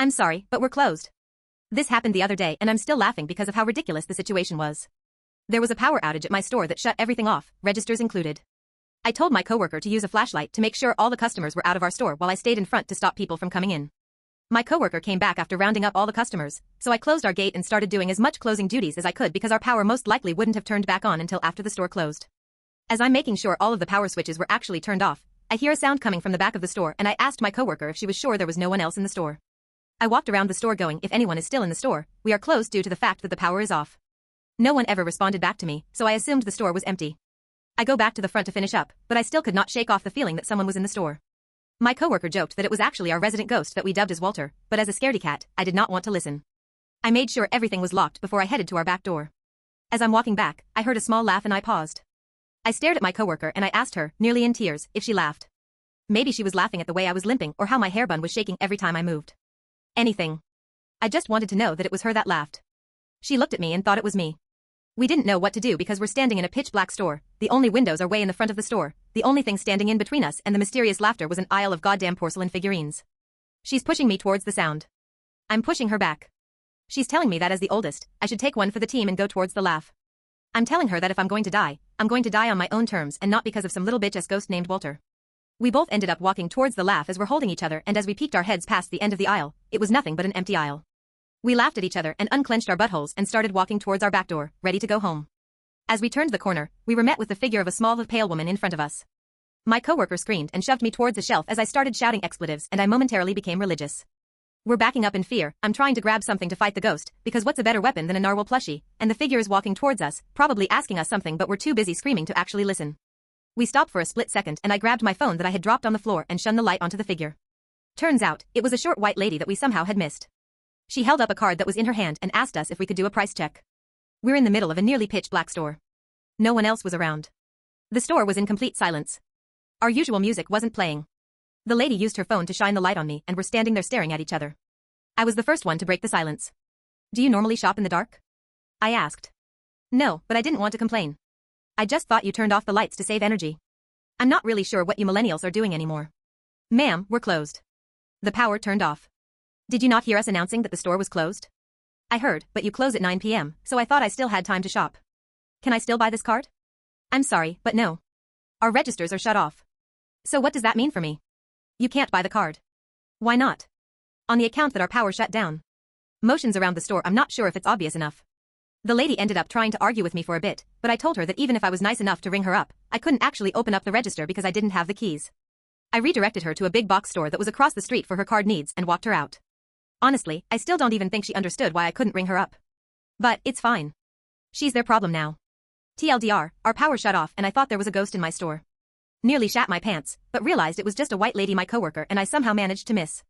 I'm sorry, but we're closed. This happened the other day and I'm still laughing because of how ridiculous the situation was. There was a power outage at my store that shut everything off, registers included. I told my coworker to use a flashlight to make sure all the customers were out of our store while I stayed in front to stop people from coming in. My coworker came back after rounding up all the customers, so I closed our gate and started doing as much closing duties as I could because our power most likely wouldn't have turned back on until after the store closed. As I'm making sure all of the power switches were actually turned off, I hear a sound coming from the back of the store and I asked my coworker if she was sure there was no one else in the store. I walked around the store going, if anyone is still in the store, we are closed due to the fact that the power is off. No one ever responded back to me, so I assumed the store was empty. I go back to the front to finish up, but I still could not shake off the feeling that someone was in the store. My coworker joked that it was actually our resident ghost that we dubbed as Walter, but as a scaredy cat, I did not want to listen. I made sure everything was locked before I headed to our back door. As I'm walking back, I heard a small laugh and I paused. I stared at my coworker and I asked her, nearly in tears, if she laughed. Maybe she was laughing at the way I was limping or how my hair bun was shaking every time I moved. Anything. I just wanted to know that it was her that laughed. She looked at me and thought it was me. We didn't know what to do because we're standing in a pitch-black store, the only windows are way in the front of the store, the only thing standing in between us and the mysterious laughter was an aisle of goddamn porcelain figurines. She's pushing me towards the sound. I'm pushing her back. She's telling me that as the oldest, I should take one for the team and go towards the laugh. I'm telling her that if I'm going to die on my own terms and not because of some little bitch-ass ghost named Walter. We both ended up walking towards the laugh as we're holding each other and as we peeked our heads past the end of the aisle, it was nothing but an empty aisle. We laughed at each other and unclenched our buttholes and started walking towards our back door, ready to go home. As we turned the corner, we were met with the figure of a small, pale woman in front of us. My coworker screamed and shoved me towards a shelf as I started shouting expletives and I momentarily became religious. We're backing up in fear, I'm trying to grab something to fight the ghost, because what's a better weapon than a narwhal plushie, and the figure is walking towards us, probably asking us something but we're too busy screaming to actually listen. We stopped for a split second and I grabbed my phone that I had dropped on the floor and shone the light onto the figure. Turns out, it was a short white lady that we somehow had missed. She held up a card that was in her hand and asked us if we could do a price check. We're in the middle of a nearly pitch-black store. No one else was around. The store was in complete silence. Our usual music wasn't playing. The lady used her phone to shine the light on me and we're standing there staring at each other. I was the first one to break the silence. Do you normally shop in the dark? I asked. No, but I didn't want to complain. I just thought you turned off the lights to save energy. I'm not really sure what you millennials are doing anymore. Ma'am, we're closed. The power turned off. Did you not hear us announcing that the store was closed? I heard, but you close at 9 p.m., so I thought I still had time to shop. Can I still buy this card? I'm sorry, but no. Our registers are shut off. So what does that mean for me? You can't buy the card. Why not? On the account that our power shut down. Motions around the store, I'm not sure if it's obvious enough. The lady ended up trying to argue with me for a bit, but I told her that even if I was nice enough to ring her up, I couldn't actually open up the register because I didn't have the keys. I redirected her to a big box store that was across the street for her card needs and walked her out. Honestly, I still don't even think she understood why I couldn't ring her up. But it's fine. She's their problem now. TLDR, our power shut off and I thought there was a ghost in my store. Nearly shat my pants, but realized it was just a white lady, my coworker, and I somehow managed to miss.